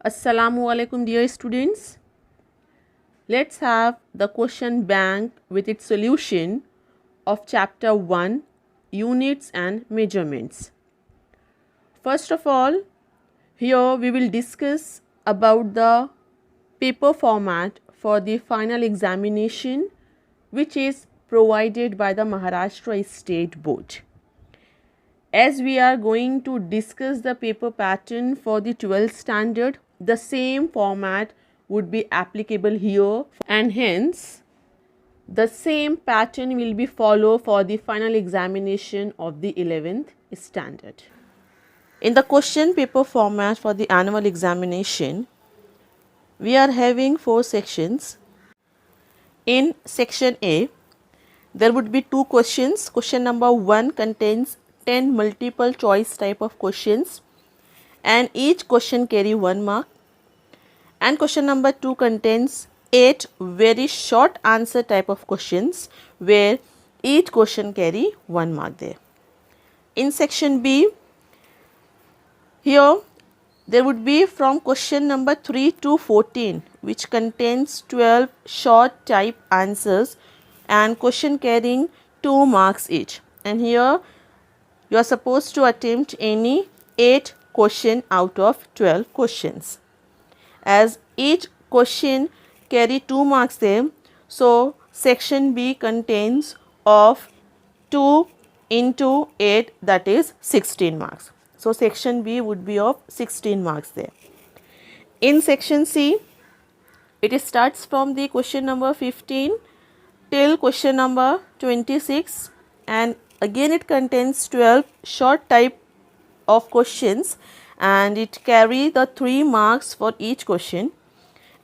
Assalamu alaikum dear students. Let's have the question bank with its solution of chapter 1 units and measurements. First of all, here we will discuss about the paper format for the final examination which is provided by the Maharashtra State Board. As we are going to discuss the paper pattern for the 12th standard, the same format would be applicable here, and hence the same pattern will be followed for the final examination of the 11th standard. In the question paper format for the annual examination, we are having 4 sections. In section A, there would be 2 questions. Question number 1 contains 10 multiple choice type of questions and each question carry 1 mark, and question number 2 contains 8 very short answer type of questions where each question carry 1 mark there. In section B, here there would be from question number 3 to 14 which contains 12 short type answers and question carrying 2 marks each, and here you are supposed to attempt any 8 question out of 12 questions. As each question carry 2 marks there, so section B contains of 2 into 8, that is 16 marks. So section B would be of 16 marks there. In section C, it starts from the question number 15 till question number 26, and again it contains 12 short type of questions and it carry the 3 marks for each question,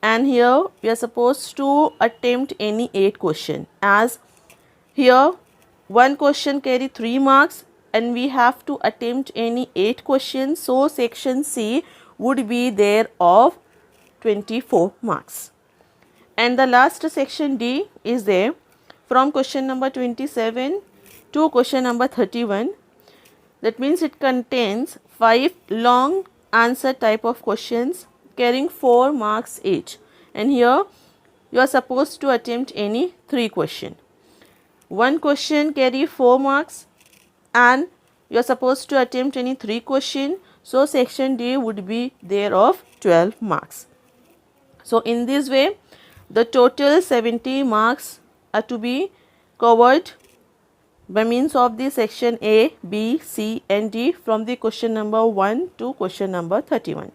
and here we are supposed to attempt any 8 question, as here one question carry 3 marks and we have to attempt any 8 questions, so section C would be there of 24 marks. And the last section D is there from question number 27 to question number 31. That means it contains 5 long answer type of questions carrying 4 marks each, and here you are supposed to attempt any 3 question. One question carry 4 marks and you are supposed to attempt any 3 question, so section D would be there of 12 marks. So in this way the total 70 marks are to be covered by means of the section A, B, C and D from the question number 1 to question number 31.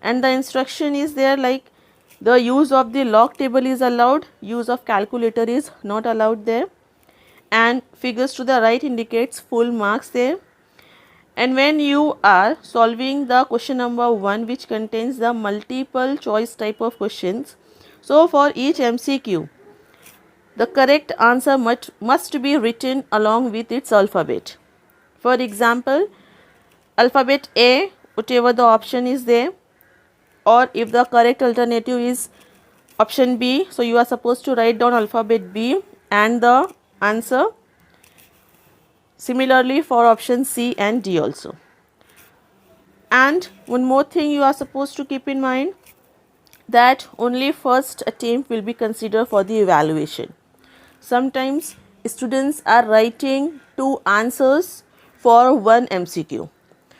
And the instruction is there like the use of the log table is allowed, use of calculator is not allowed there, and figures to the right indicates full marks there. And when you are solving the question number 1 which contains the multiple choice type of questions, so for each MCQ the correct answer must be written along with its alphabet. For example, alphabet A, whatever the option is there, or if the correct alternative is option B, so you are supposed to write down alphabet B and the answer. Similarly for option C and D also. And one more thing you are supposed to keep in mind, that only first attempt will be considered for the evaluation. Sometimes students are writing 2 answers for 1 MCQ.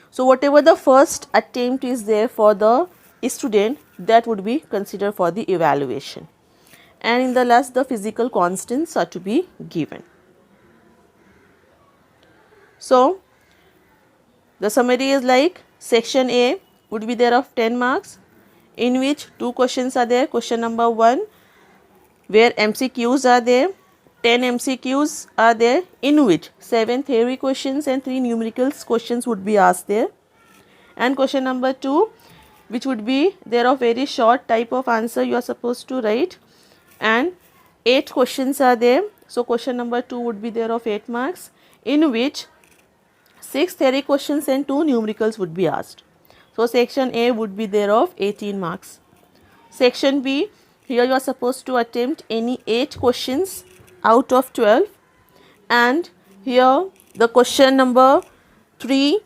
So whatever the first attempt is there for the student, that would be considered for the evaluation. And in the last the physical constants are to be given. So the summary is like section A would be there of 10 marks in which 2 questions are there. Question number 1 where MCQs are there, 10 MCQs are there in which 7 theory questions and 3 numerical questions would be asked there, and question number 2 which would be there of very short type of answer you are supposed to write, and 8 questions are there. So question number 2 would be there of 8 marks in which 6 theory questions and 2 numericals would be asked. So section A would be there of 18 marks. Section B, here you are supposed to attempt any 8 questions out of 12, and here the question number 3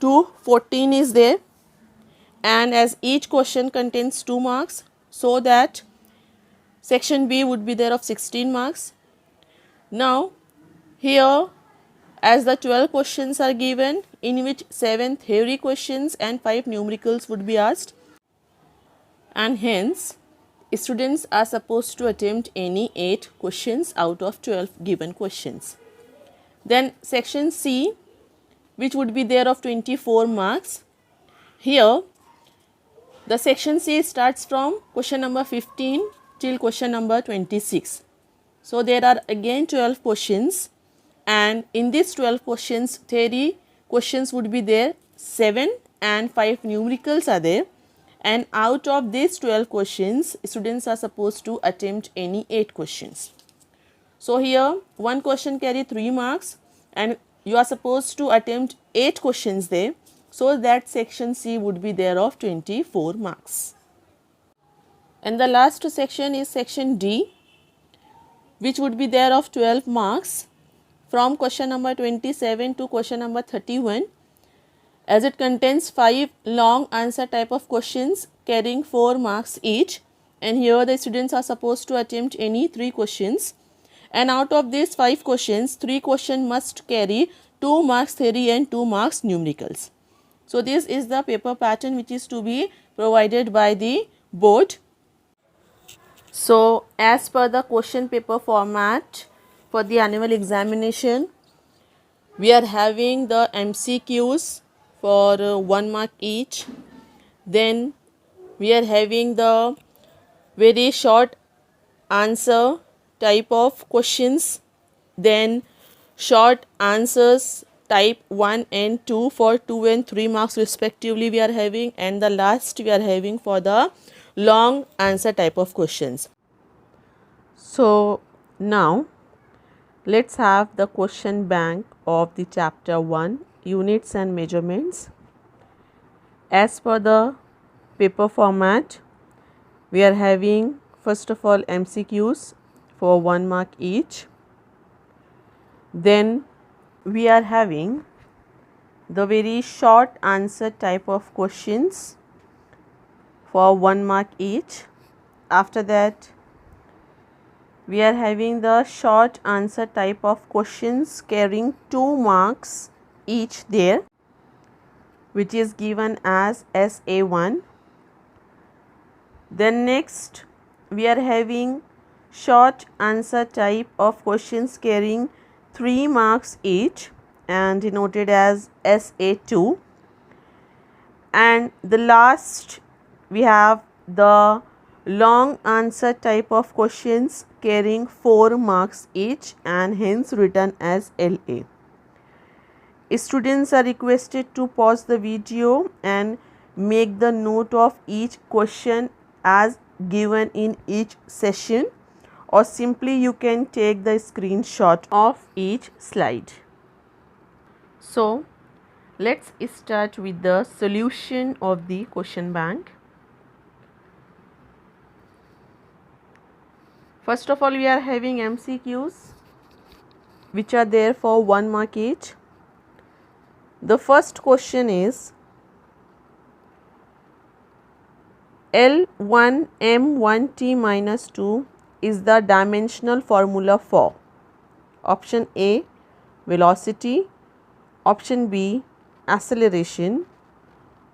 to 14 is there and as each question contains 2 marks, so that section B would be there of 16 marks. Now here, as the 12 questions are given, in which 7 theory questions and 5 numericals would be asked, and hence students are supposed to attempt any 8 questions out of 12 given questions. Then section C, which would be there of 24 marks. Here the section C starts from question number 15 till question number 26. So there are again 12 questions, and in these 12 questions, theory questions would be there 7 and 5 numericals are there, and out of these 12 questions students are supposed to attempt any 8 questions. So here one question carry 3 marks and you are supposed to attempt 8 questions there, so that section C would be there of 24 marks. And the last section is section D, which would be there of 12 marks from question number 27 to question number 31, as it contains 5 long answer type of questions carrying 4 marks each, and here the students are supposed to attempt any 3 questions, and out of these 5 questions 3 questions must carry 2 marks theory and 2 marks numericals. So this is the paper pattern which is to be provided by the board. So as per the question paper format for the annual examination, we are having the MCQs for 1 mark each. Then we are having the very short answer type of questions. Then short answers type 1 and 2 for 2 and 3 marks respectively we are having, and the last we are having for the long answer type of questions. So now let's have the question bank of the chapter 1, units and measurements. As per the paper format, we are having first of all MCQs for 1 mark each. Then we are having the very short answer type of questions for 1 mark each. After that, we are having the short answer type of questions carrying 2 marks each there, which is given as SA1. Then next we are having short answer type of questions carrying 3 marks each and denoted as SA2. And the last we have the long answer type of questions carrying 4 marks each and hence written as LA. Students are requested to pause the video and make the note of each question as given in each session, or simply you can take the screenshot of each slide. So let's start with the solution of the question bank. First of all, we are having MCQs which are there for 1 mark each. The first question is L1M1T minus 2 is the dimensional formula for option A velocity, option B acceleration,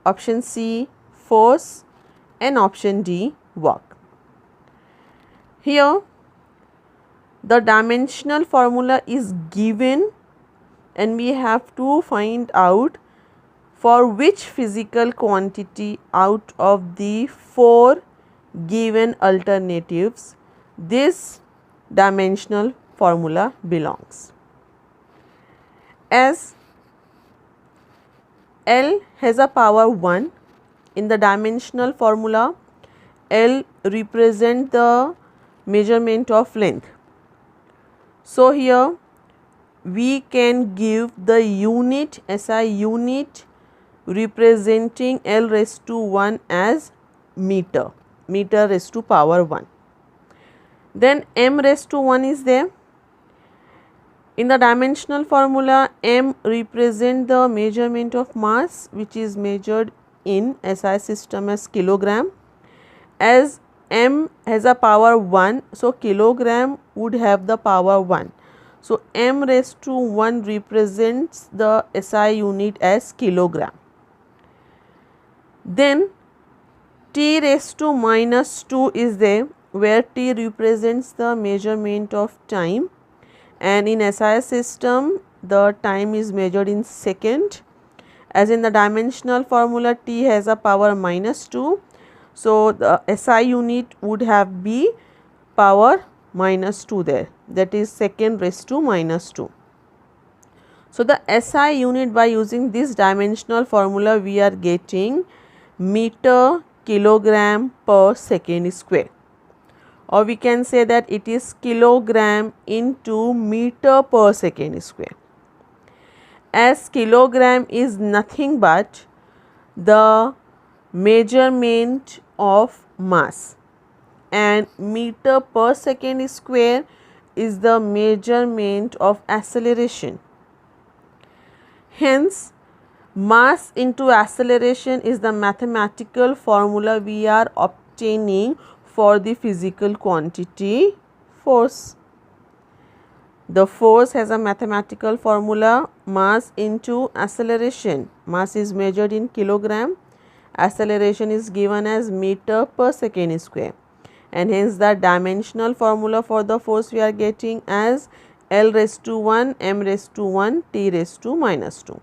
option C force, and option D work. Here the dimensional formula is given and we have to find out for which physical quantity out of the 4 given alternatives this dimensional formula belongs. As L has a power 1, in the dimensional formula L represents the measurement of length. So here we can give the unit SI unit representing L raised to 1 as meter, meter raised to power 1. Then M raised to 1 is there. In the dimensional formula M represent the measurement of mass which is measured in SI system as kilogram. As m has a power 1, so kilogram would have the power 1. So m raised to 1 represents the SI unit as kilogram. Then t raised to minus 2 is there, where t represents the measurement of time, and in SI system the time is measured in second. As in the dimensional formula, t has a power minus 2. So the SI unit would have be power minus 2 there, that is second raised to minus 2. So the SI unit, by using this dimensional formula, we are getting meter kilogram per second square, or we can say that it is kilogram into meter per second square. As kilogram is nothing but the measurement of mass and meter per second square is the measurement of acceleration. Hence, mass into acceleration is the mathematical formula we are obtaining for the physical quantity force. The force has a mathematical formula, mass into acceleration. Mass is measured in kilogram, acceleration is given as meter per second square, and hence the dimensional formula for the force we are getting as L raised to 1, m raised to 1, t raised to minus 2.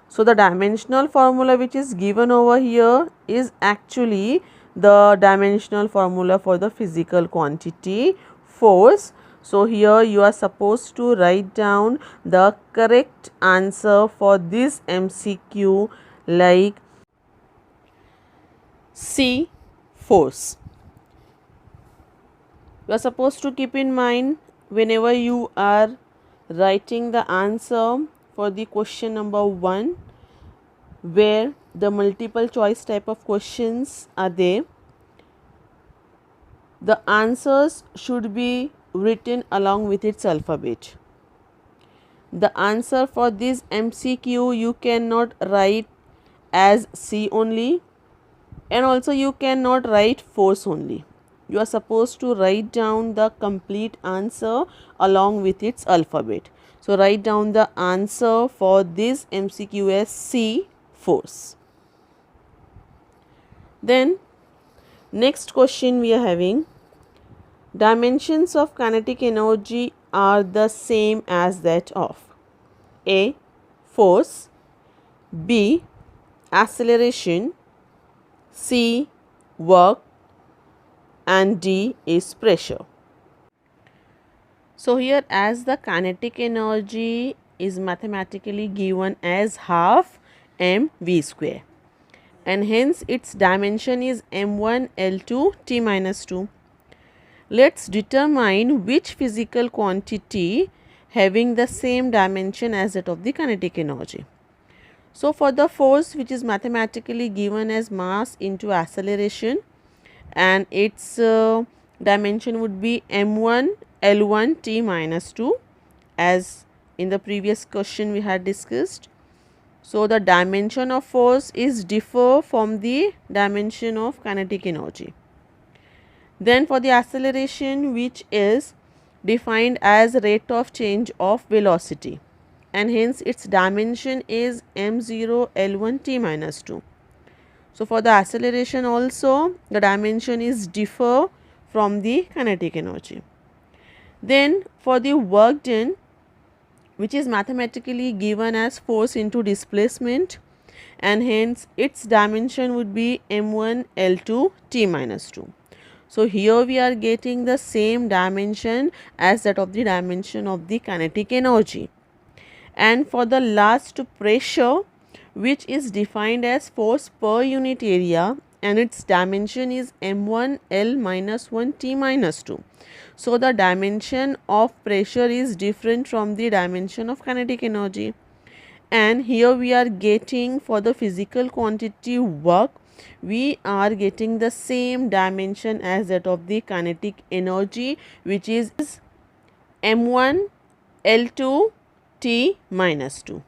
So the dimensional formula which is given over here is actually the dimensional formula for the physical quantity force. So here you are supposed to write down the correct answer for this MCQ, like C, force. You are supposed to keep in mind whenever you are writing the answer for the question number 1, where the multiple choice type of questions are there, the answers should be written along with its alphabet. The answer for this MCQ you cannot write as C only, and also you cannot write force only. You are supposed to write down the complete answer along with its alphabet. So write down the answer for this MCQ as C, force. Then next question we are having, dimensions of kinetic energy are the same as that of A, force, B, acceleration, C, work, and D is pressure. So here, as the kinetic energy is mathematically given as half mv square, and hence its dimension is m1 L2 t minus 2. Let's determine which physical quantity having the same dimension as that of the kinetic energy. So for the force, which is mathematically given as mass into acceleration, and its dimension would be m1 L1 t minus 2, as in the previous question we had discussed. So the dimension of force is differ from the dimension of kinetic energy. Then for the acceleration, which is defined as rate of change of velocity, and hence its dimension is m0 L1 t minus 2. So for the acceleration also, the dimension is differ from the kinetic energy. Then for the work done, which is mathematically given as force into displacement, and hence its dimension would be m1 L2 t minus 2. So here we are getting the same dimension as that of the dimension of the kinetic energy. And for the last, pressure, which is defined as force per unit area, and its dimension is m1 L minus 1 t minus 2. So the dimension of pressure is different from the dimension of kinetic energy. And here we are getting, for the physical quantity work, we are getting the same dimension as that of the kinetic energy, which is m1 L2 t minus 2.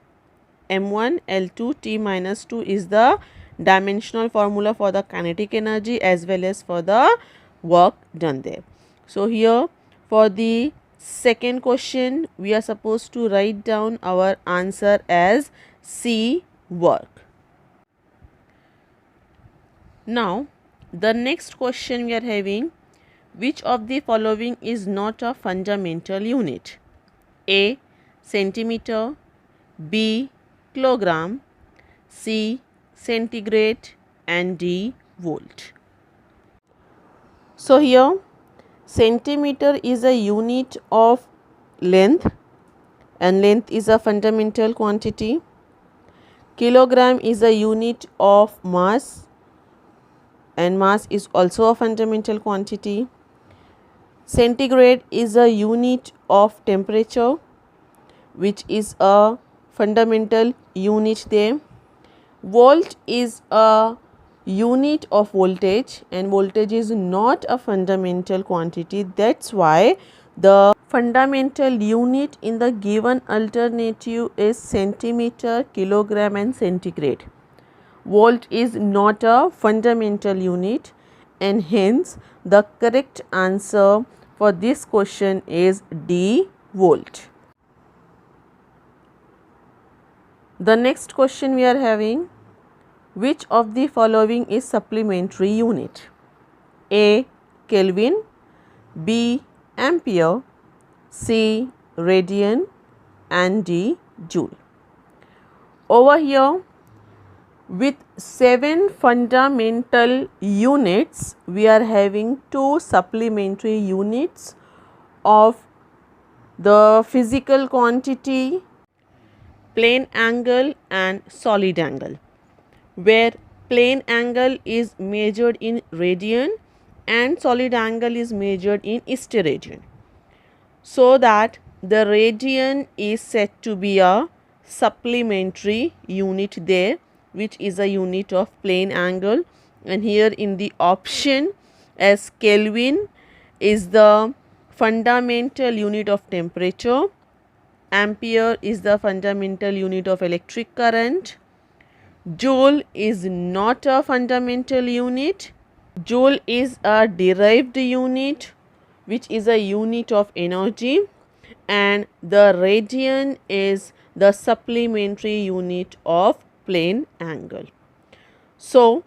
m1 L2 t minus 2 is the dimensional formula for the kinetic energy as well as for the work done there. So here for the second question we are supposed to write down our answer as C, work. Now the next question we are having, which of the following is not a fundamental unit? A, centimeter, B, kilogram, C, centigrade, and D, volt. So here centimeter is a unit of length and length is a fundamental quantity. Kilogram is a unit of mass and mass is also a fundamental quantity. Centigrade is a unit of temperature which is a fundamental unit there. Volt is a unit of voltage and voltage is not a fundamental quantity. That's why the fundamental unit in the given alternative is centimeter, kilogram and centigrade. Volt is not a fundamental unit and hence the correct answer for this question is D, volt. The next question we are having, which of the following is supplementary unit? A, Kelvin, B, ampere, C, radian and D, joule. Over here with 7 fundamental units we are having 2 supplementary units of the physical quantity, plane angle and solid angle, where plane angle is measured in radian and solid angle is measured in steradian. So that the radian is said to be a supplementary unit there, which is a unit of plane angle, and here in the option as Kelvin is the fundamental unit of temperature, ampere is the fundamental unit of electric current, joule is not a fundamental unit, joule is a derived unit which is a unit of energy, and the radian is the supplementary unit of plane angle. So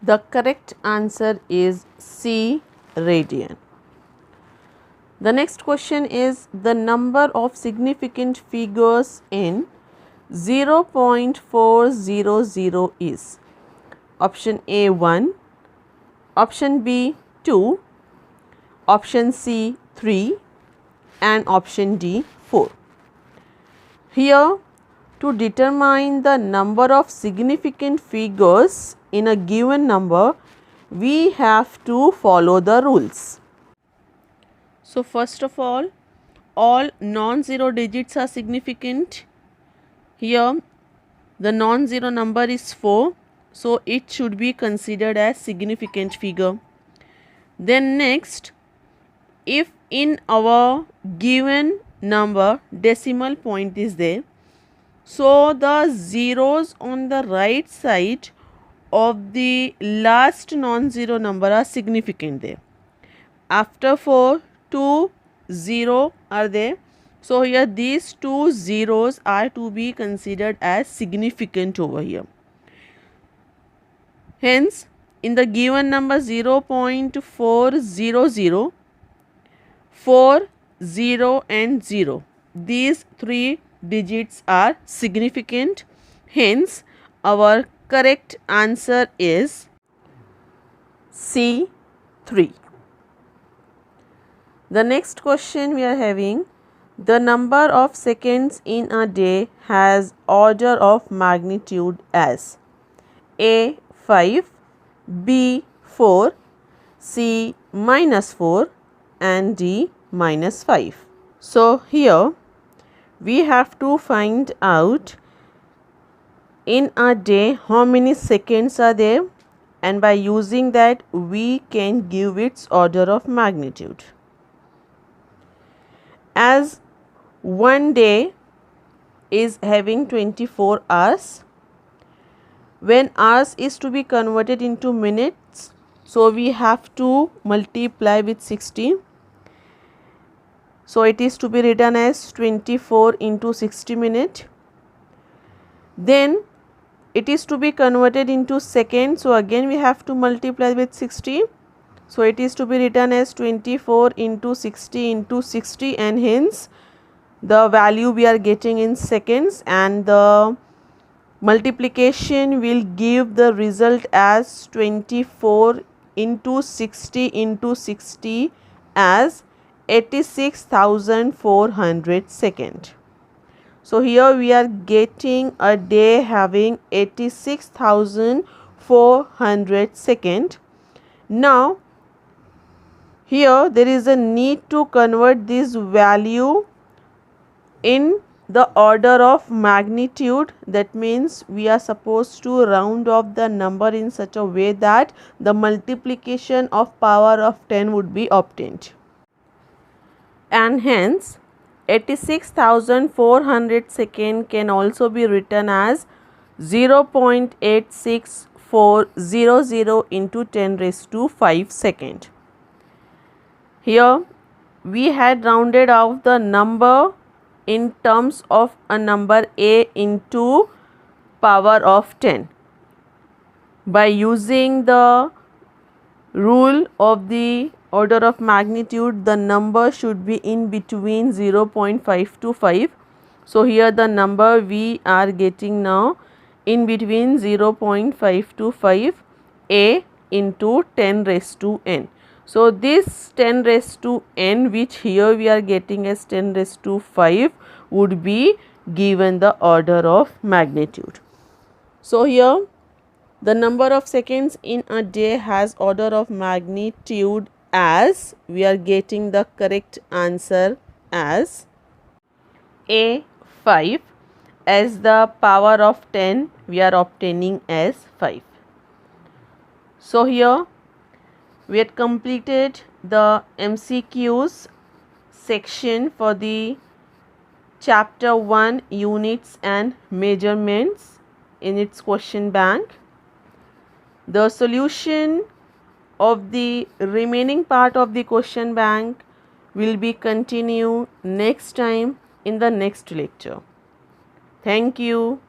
the correct answer is C, radian. The next question is the number of significant figures in 0.400 is option A 1, option B 2, option C 3 and option D 4. Here to determine the number of significant figures in a given number we have to follow the rules. So first of all non-zero digits are significant. Here the non-zero number is 4, so it should be considered as significant figure. Then next, if in our given number decimal point is there, so the zeros on the right side of the last non-zero number are significant there. After 4, 2 0 are there. So here these 2 zeros are to be considered as significant over here. Hence in the given number 0.400, 4, 0 and 0, these 3 digits are significant. Hence our correct answer is C, 3. The next question we are having, the number of seconds in a day has order of magnitude as A 5, B 4, C -4 and D -5. So here we have to find out in a day how many seconds are there, and by using that we can give its order of magnitude. As one day is having 24 hours, When hours is to be converted into minutes, so we have to multiply with 60. So it is to be written as 24 into 60 minute. Then it is to be converted into seconds, so again we have to multiply with 60. So it is to be written as 24 into 60 and hence the value we are getting in seconds, and the multiplication will give the result as 24 into 60 as 86,400 second. So here we are getting a day having 86,400 second. Now here there is a need to convert this value in the order of magnitude. That means we are supposed to round off the number in such a way that the multiplication of power of 10 would be obtained, and hence 86,400 second can also be written as 0.86400 into 10 raised to 5 second. Here we had rounded off the number in terms of a number a into power of 10 by using the rule of the order of magnitude. The number should be in between 0.5 to 5. So here the number we are getting now in between 0.5 to 5, a into 10 raised to n. So this 10 raised to n, which here we are getting as 10 raised to 5, would be given the order of magnitude. So here the number of seconds in a day has order of magnitude as, we are getting the correct answer as A5, as the power of 10 we are obtaining as 5. So here we had completed the MCQs section for the chapter 1 units and measurements in its question bank. The solution of the remaining part of the question bank will be continued next time in the next lecture. Thank you.